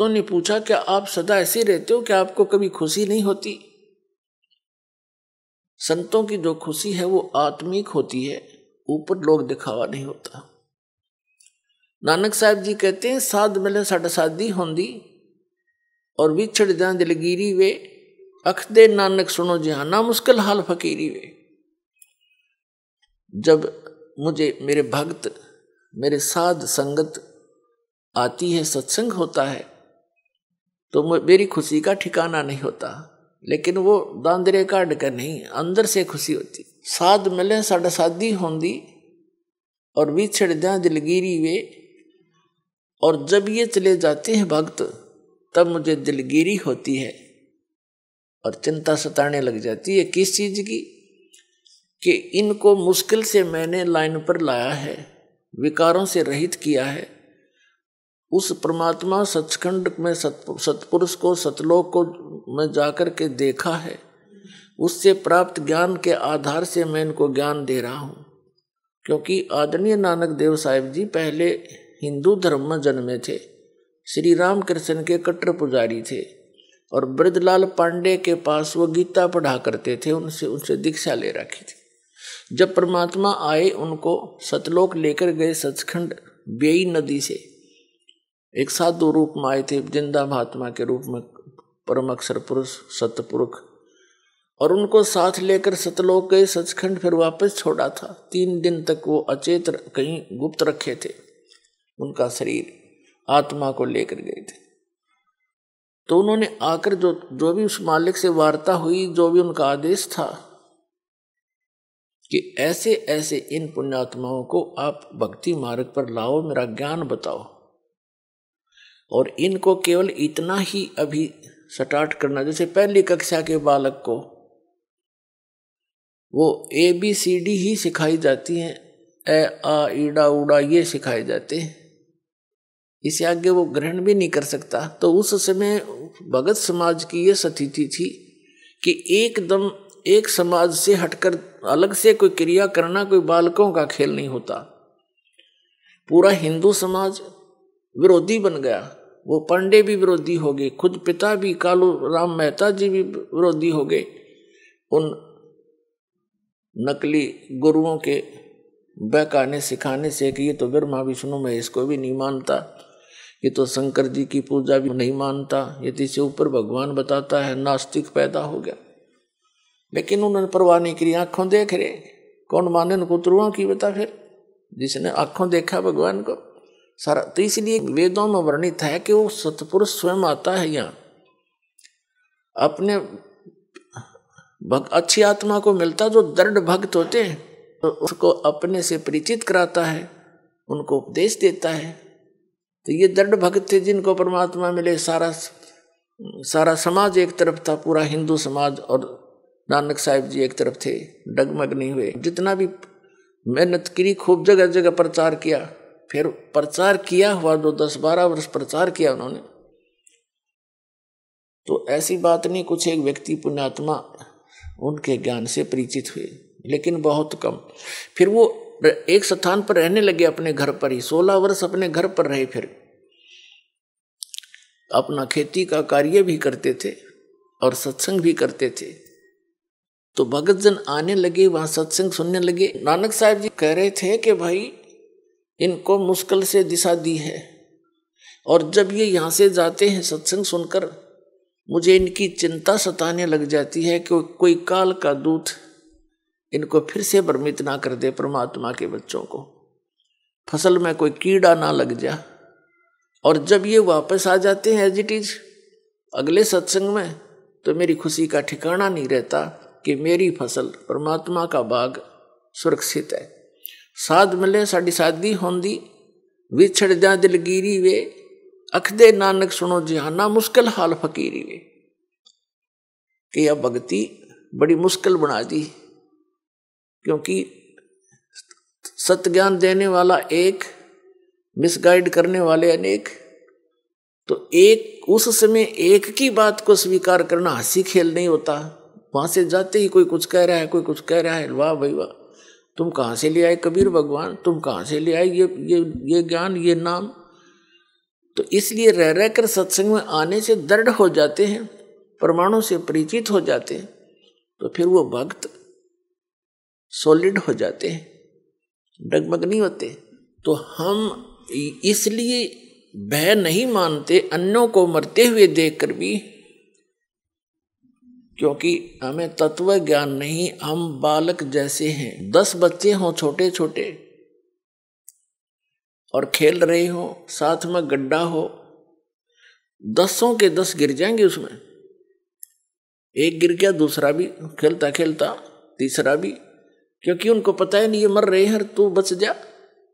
भक्तों ने पूछा, क्या आप सदा ऐसे रहते हो, क्या आपको कभी खुशी नहीं होती? संतों की जो खुशी है वो आत्मिक होती है, ऊपर लोग दिखावा नहीं होता। नानक साहब जी कहते हैं, साध मिले साढ़े साधी होंदी और विछड़ जाए दिलगिरी वे, अख दे नानक सुनो जहाना मुश्किल हाल फकीरी वे। जब मुझे मेरे भक्त, मेरे साध संगत आती है, सत्संग होता है, तो मेरी खुशी का ठिकाना नहीं होता, लेकिन वो दांदरे काट कर नहीं, अंदर से खुशी होती। साध मिले साढ़े साधी होंदी और विछड़ जाए दिलगिरी वे, और जब ये चले जाते हैं भक्त, तब मुझे दिलगिरी होती है और चिंता सताने लग जाती है। किस चीज की? कि इनको मुश्किल से मैंने लाइन पर लाया है, विकारों से रहित किया है। उस परमात्मा सचखंड में सतपुरुष को, सतलोक को मैं जाकर के देखा है, उससे प्राप्त ज्ञान के आधार से मैं इनको ज्ञान दे रहा हूँ। क्योंकि आदरणीय नानक देव साहिब जी पहले हिंदू धर्म में जन्मे थे, श्री राम कृष्ण के कट्टर पुजारी थे, और ब्रजलाल पांडे के पास वो गीता पढ़ा करते थे, उनसे दीक्षा ले रखी थी। जब परमात्मा आए, उनको सतलोक लेकर गए, सचखंड बेई नदी से एक साधु रूप में आए थे, जिंदा महात्मा के रूप में, परम अक्षर पुरुष सतपुरुष, और उनको साथ लेकर सतलोक गए, सचखंड फिर वापस छोड़ा था। 3 दिन तक वो अचेत कहीं गुप्त रखे थे, उनका शरीर आत्मा को लेकर गए थे। तो उन्होंने आकर जो भी उस मालिक से वार्ता हुई, जो भी उनका आदेश था कि ऐसे ऐसे इन पुण्यात्माओं को आप भक्ति मार्ग पर लाओ, मेरा ज्ञान बताओ, और इनको केवल इतना ही अभी स्टार्ट करना, जैसे पहली कक्षा के बालक को वो ABCD ही सिखाई जाती हैं, ए आ ईड़ा उड़ा ये सिखाए जाते हैं, इसे आगे वो ग्रहण भी नहीं कर सकता। तो उस समय भगत समाज की ये स्थिति थी कि एकदम एक समाज से हटकर अलग से कोई क्रिया करना कोई बालकों का खेल नहीं होता। पूरा हिंदू समाज विरोधी बन गया, वो पांडे भी विरोधी हो गए, खुद पिता भी कालू राम मेहता जी भी विरोधी हो गए उन नकली गुरुओं के बहकाने सिखाने से कि ये तो ब्रह्मा विष्णु महेश को भी नहीं मानता, ये तो शंकर जी की पूजा भी नहीं मानता, ये तो इससे ऊपर भगवान बताता है, नास्तिक पैदा हो गया। लेकिन उन्होंने परवाह नहीं करी, आंखों देख रहे, कौन माने उनको तुरुआ की बता, फिर जिसने आंखों देखा भगवान को सारा। तो इसलिए वेदों में वर्णित है कि वो सतपुरुष स्वयं आता है यहाँ, अपने अच्छी आत्मा को मिलता, जो दृढ़ भक्त होते हैं, तो उसको अपने से परिचित कराता है, उनको उपदेश देता है। तो ये दृढ़ भक्त थे जिनको परमात्मा मिले। सारा समाज एक तरफ था, पूरा हिंदू समाज, और नानक साहिब जी एक तरफ थे, डगमग नहीं हुए। जितना भी मेहनत करी, खूब जगह जगह प्रचार किया, फिर प्रचार किया हुआ जो 10-12 वर्ष प्रचार किया उन्होंने, तो ऐसी बात नहीं, कुछ एक व्यक्ति पुण्यात्मा उनके ज्ञान से परिचित हुए, लेकिन बहुत कम। फिर वो एक स्थान पर रहने लगे, अपने घर पर ही 16 वर्ष अपने घर पर रहे, फिर अपना खेती का कार्य भी करते थे और सत्संग भी करते थे। तो भगत जन आने लगे, वहां सत्संग सुनने लगे। नानक साहब जी कह रहे थे कि भाई इनको मुश्किल से दिशा दी है, और जब ये यहाँ से जाते हैं सत्संग सुनकर, मुझे इनकी चिंता सताने लग जाती है कि कोई काल का दूत इनको फिर से भ्रमित ना कर दे, परमात्मा के बच्चों को फसल में कोई कीड़ा ना लग जा। और जब ये वापस आ जाते हैं एज इट इज अगले सत्संग में, तो मेरी खुशी का ठिकाना नहीं रहता कि मेरी फसल, परमात्मा का बाग सुरक्षित है। साध मिले साड़ी सादी होंदी, विछड़ जा दिलगिरी वे, अख दे नानक सुनो जिहाना मुश्किल हाल फकीरी वे। कि यह भक्ति बड़ी मुश्किल बना दी, क्योंकि सत्य ज्ञान देने वाला एक, मिसगाइड करने वाले अनेक। तो एक उस समय एक की बात को स्वीकार करना हंसी खेल नहीं होता। वहां से जाते ही कोई कुछ कह रहा है, कोई कुछ कह रहा है, वाह भाई वाह, तुम कहाँ से ले आए कबीर भगवान, तुम कहाँ से ले आए ये ज्ञान, ये नाम। तो इसलिए रह रहकर सत्संग में आने से दृढ़ हो जाते हैं, प्रमाणों से परिचित हो जाते हैं, तो फिर वो भक्त सॉलिड हो जाते हैं, डगमग नहीं होते। तो हम इसलिए भय नहीं मानते अन्यों को मरते हुए देखकर भी, क्योंकि हमें तत्व ज्ञान नहीं, हम बालक जैसे हैं। 10 बच्चे हों छोटे छोटे और खेल रहे हो, साथ में गड्ढा हो, 10 के 10 गिर जाएंगे उसमें। एक गिर गया, दूसरा भी खेलता खेलता तीसरा भी, क्योंकि उनको पता है नहीं ये मर रहे हैं, तू बच जा।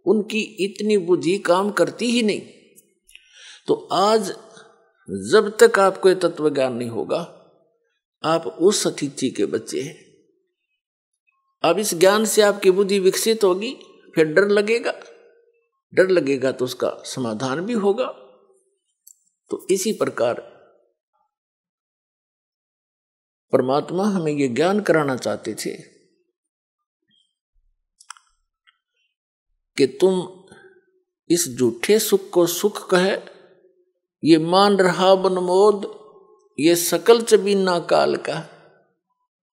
उनकी इतनी बुद्धि काम करती ही नहीं। तो आज जब तक आपको ये तत्व ज्ञान नहीं होगा, आप उस अतिथि के बच्चे हैं। अब इस ज्ञान से आपकी बुद्धि विकसित होगी, फिर डर लगेगा, डर लगेगा तो उसका समाधान भी होगा। तो इसी प्रकार परमात्मा हमें ये ज्ञान कराना चाहते थे कि तुम इस झूठे सुख को सुख कहे, ये मान रहा बनमोद, ये सकल चबीना काल का,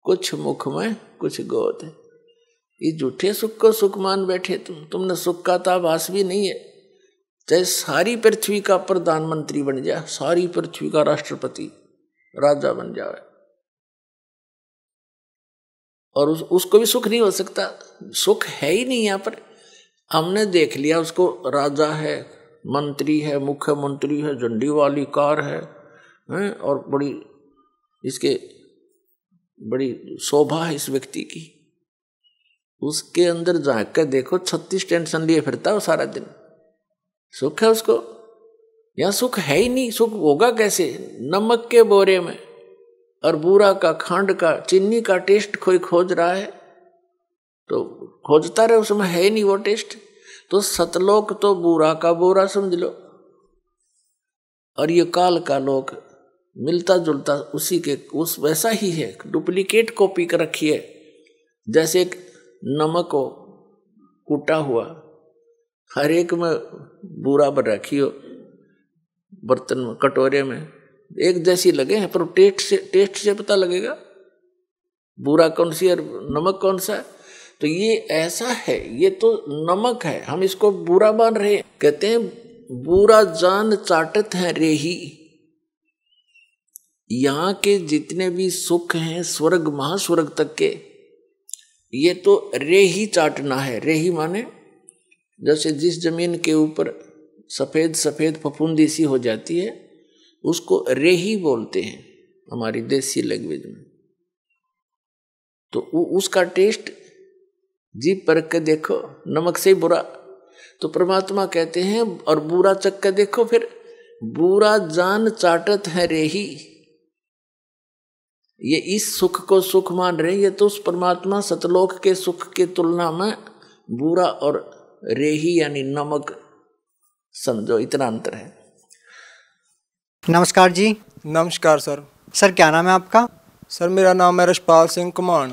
कुछ मुख में कुछ गोद। ये झूठे सुख को सुख मान बैठे तुमने सुख का तो आभास भी नहीं है। चाहे सारी पृथ्वी का प्रधानमंत्री बन जाए, सारी पृथ्वी का राष्ट्रपति राजा बन जाए, और उसको भी सुख नहीं हो सकता। सुख है ही नहीं। यहाँ पर हमने देख लिया उसको, राजा है, मंत्री है, मुख्यमंत्री है, झंडी वाली कार है, और बड़ी शोभा है इस व्यक्ति की। उसके अंदर जाकर देखो 36 टेंशन लिए फिरता है सारा दिन। सुख है उसको? यहाँ सुख है ही नहीं। सुख होगा कैसे? नमक के बोरे में और बूरा का, खांड का, चीनी का टेस्ट कोई खोज रहा है तो खोजता रहे, उसमें है ही नहीं वो टेस्ट। तो सतलोक तो बूरा का बोरा समझ लो, और ये काल का लोक मिलता जुलता उसी के उस वैसा ही है, डुप्लीकेट कॉपी कर रखी है। जैसे एक नमक हो कूटा हुआ, हर एक में बूरा भर रखी हो, बर्तन में, कटोरे में एक जैसी लगे हैं, पर टेस्ट से पता लगेगा बूरा कौन सी और नमक कौन सा है। तो ये ऐसा है, ये तो नमक है, हम इसको बुरा मान रहे हैं। कहते हैं बुरा जान चाटत है रेही। यहाँ के जितने भी सुख हैं स्वर्ग महास्वर्ग तक के, ये तो रेही चाटना है। रेही माने जैसे जिस जमीन के ऊपर सफेद सफेद फफूंदी सी हो जाती है उसको रेही बोलते हैं हमारी देसी लैंग्वेज में। तो उसका टेस्ट जीभ परख के देखो, नमक से ही बुरा। तो परमात्मा कहते हैं और बुरा चख के देखो, फिर बुरा जान चाटत है रेही। ये इस सुख को सुख मान रहे, ये तो उस परमात्मा सतलोक के सुख के तुलना में बुरा और रेही यानी नमक समझो, इतना अंतर है। नमस्कार जी। नमस्कार सर। सर क्या नाम है आपका? सर मेरा नाम है रशपाल सिंह कुमाण।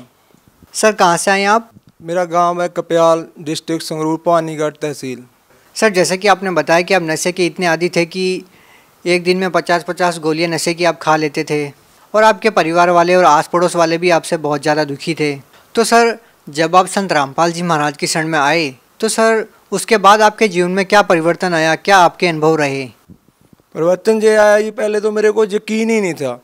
सर कहाँ से आए हैं आप? मेरा गांव है कप्याल, डिस्ट्रिक्ट संगरूर, पानीगढ़ तहसील। सर जैसे कि आपने बताया कि आप नशे के इतने आदी थे कि एक दिन में 50-50 गोलियां नशे की आप खा लेते थे, और आपके परिवार वाले और आस पड़ोस वाले भी आपसे बहुत ज़्यादा दुखी थे। तो सर जब आप संत रामपाल जी महाराज की शरण में आए तो सर उसके बाद आपके जीवन में क्या परिवर्तन आया, क्या आपके अनुभव रहे? परिवर्तन जो आया, ये पहले तो मेरे को यकीन ही नहीं था,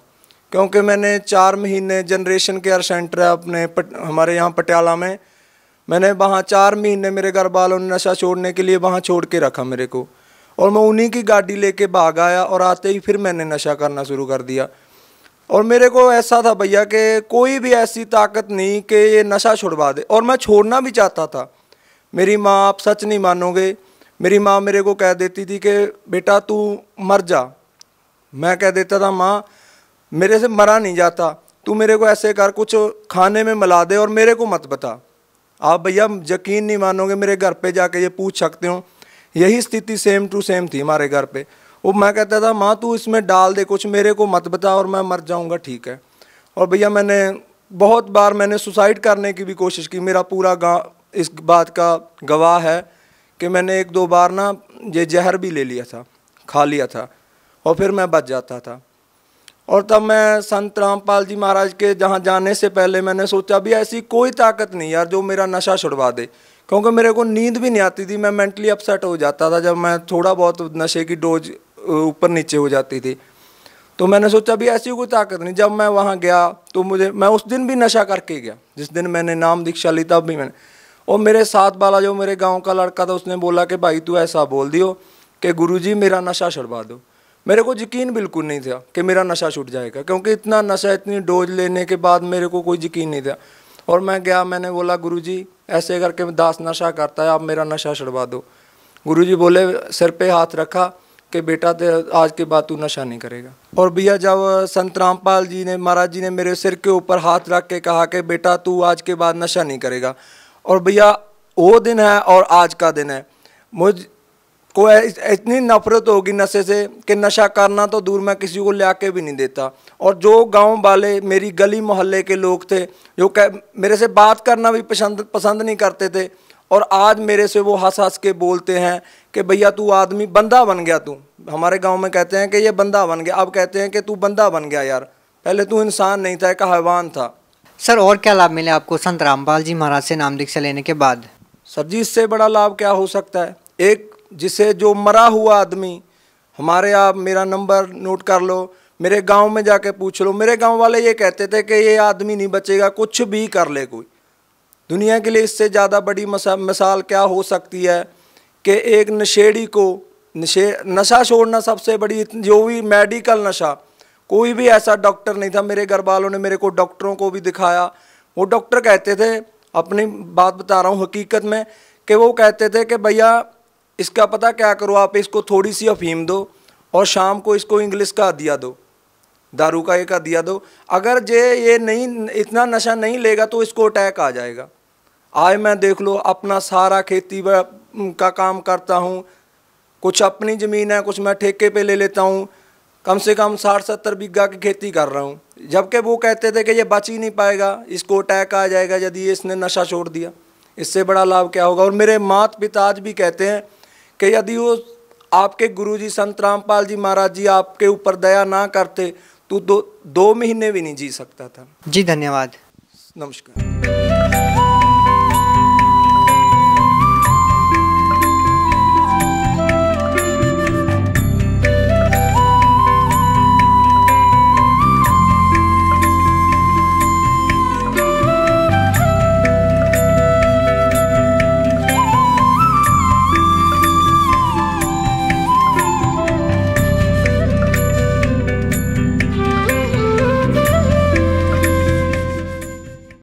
क्योंकि मैंने 4 महीने जनरेशन केयर सेंटर है अपने हमारे यहाँ पटियाला में, मैंने वहाँ 4 महीने मेरे घर वालों ने नशा छोड़ने के लिए वहाँ छोड़ के रखा मेरे को, और मैं उन्हीं की गाड़ी लेके भाग आया, और आते ही फिर मैंने नशा करना शुरू कर दिया। और मेरे को ऐसा था भैया कि कोई भी ऐसी ताकत नहीं कि ये नशा छुड़वा दे, और मैं छोड़ना भी चाहता था। मेरी माँ, आप सच नहीं मानोगे, मेरी माँ मेरे को कह देती थी कि बेटा तू मर जा। मैं कह देता था माँ मेरे से मरा नहीं जाता, तू मेरे को ऐसे कर, कुछ खाने में मिला दे और मेरे को मत बता। आप भैया यकीन नहीं मानोगे, मेरे घर पे जाके ये पूछ सकते हो, यही स्थिति सेम टू सेम थी हमारे घर पे। वो मैं कहता था माँ तू इसमें डाल दे कुछ, मेरे को मत बता और मैं मर जाऊँगा, ठीक है। और भैया मैंने बहुत बार मैंने सुसाइड करने की भी कोशिश की, मेरा पूरा गाँव इस बात का गवाह है कि मैंने 1-2 बार ना ये जहर भी ले लिया था खा लिया था और फिर मैं बच जाता था। और तब मैं संत रामपाल जी महाराज के जहाँ जाने से पहले मैंने सोचा भी ऐसी कोई ताकत नहीं यार जो मेरा नशा छुड़वा दे, क्योंकि मेरे को नींद भी नहीं आती थी, मैं मेंटली अपसेट हो जाता था जब मैं थोड़ा बहुत नशे की डोज ऊपर नीचे हो जाती थी। तो मैंने सोचा भी ऐसी कोई ताकत नहीं। जब मैं वहाँ गया तो मैं उस दिन भी नशा करके गया, जिस दिन मैंने नाम दीक्षा ली तब भी मैंने। और मेरे साथ वाला जो मेरे गांव का लड़का था उसने बोला कि भाई तू ऐसा बोल दियो कि गुरुजी मेरा नशा छुड़वा दो। मेरे को यकीन बिल्कुल नहीं था कि मेरा नशा छूट जाएगा, क्योंकि इतना नशा इतनी डोज लेने के बाद मेरे को कोई यकीन नहीं था। और मैं गया, मैंने बोला गुरुजी ऐसे करके दास नशा करता है, आप मेरा नशा छुड़वा दो। गुरुजी बोले, सिर पे हाथ रखा कि बेटा आज के बाद तू नशा नहीं करेगा। और भैया जब संत रामपाल जी ने महाराज जी ने मेरे सिर के ऊपर हाथ रख के कहा कि बेटा तू आज के बाद नशा नहीं करेगा, और भैया वो दिन है और आज का दिन है, मुझ को इतनी नफरत होगी नशे से कि नशा करना तो दूर, मैं किसी को ले आके भी नहीं देता। और जो गांव वाले मेरी गली मोहल्ले के लोग थे जो मेरे से बात करना भी पसंद नहीं करते थे, और आज मेरे से वो हंस हंस के बोलते हैं कि भैया तू आदमी बंदा बन गया, तू हमारे गांव में कहते हैं कि ये बंदा बन गया, अब कहते हैं कि तू बंदा बन गया यार, पहले तू इंसान नहीं था, एक हैवान था। सर और क्या लाभ मिले आपको संत रामपाल जी महाराज से नाम दीक्षा लेने के बाद? सर जी इससे बड़ा लाभ क्या हो सकता है। एक जिसे जो मरा हुआ आदमी, हमारे आप मेरा नंबर नोट कर लो, मेरे गांव में जाके पूछ लो, मेरे गांव वाले ये कहते थे कि ये आदमी नहीं बचेगा, कुछ भी कर ले कोई। दुनिया के लिए इससे ज़्यादा बड़ी मिसाल क्या हो सकती है कि एक नशेड़ी को नशा छोड़ना सबसे बड़ी, जो भी मेडिकल नशा, कोई भी ऐसा डॉक्टर नहीं था। मेरे घर वालों ने मेरे को डॉक्टरों को भी दिखाया, वो डॉक्टर कहते थे, अपनी बात बता रहा हूँ हकीकत में, कि वो कहते थे कि भैया इसका पता क्या करो, आप इसको थोड़ी सी अफीम दो और शाम को इसको इंग्लिश का दिया दो, दारू का एक दिया दो, अगर ये नहीं इतना नशा नहीं लेगा तो इसको अटैक आ जाएगा। आज मैं देख लो अपना सारा खेती का काम करता हूँ, कुछ अपनी ज़मीन है, कुछ मैं ठेके पे ले लेता हूँ, कम से कम 60-70 बीघा की खेती कर रहा हूँ। जबकि वो कहते थे कि ये बच ही नहीं पाएगा, इसको अटैक आ जाएगा यदि इसने नशा छोड़ दिया। इससे बड़ा लाभ क्या होगा। और मेरे माता पिता आज भी कहते हैं कि यदि वो आपके गुरुजी संत रामपाल जी महाराज जी आपके ऊपर दया ना करते तो 2 महीने भी नहीं जी सकता था। जी धन्यवाद। नमस्कार।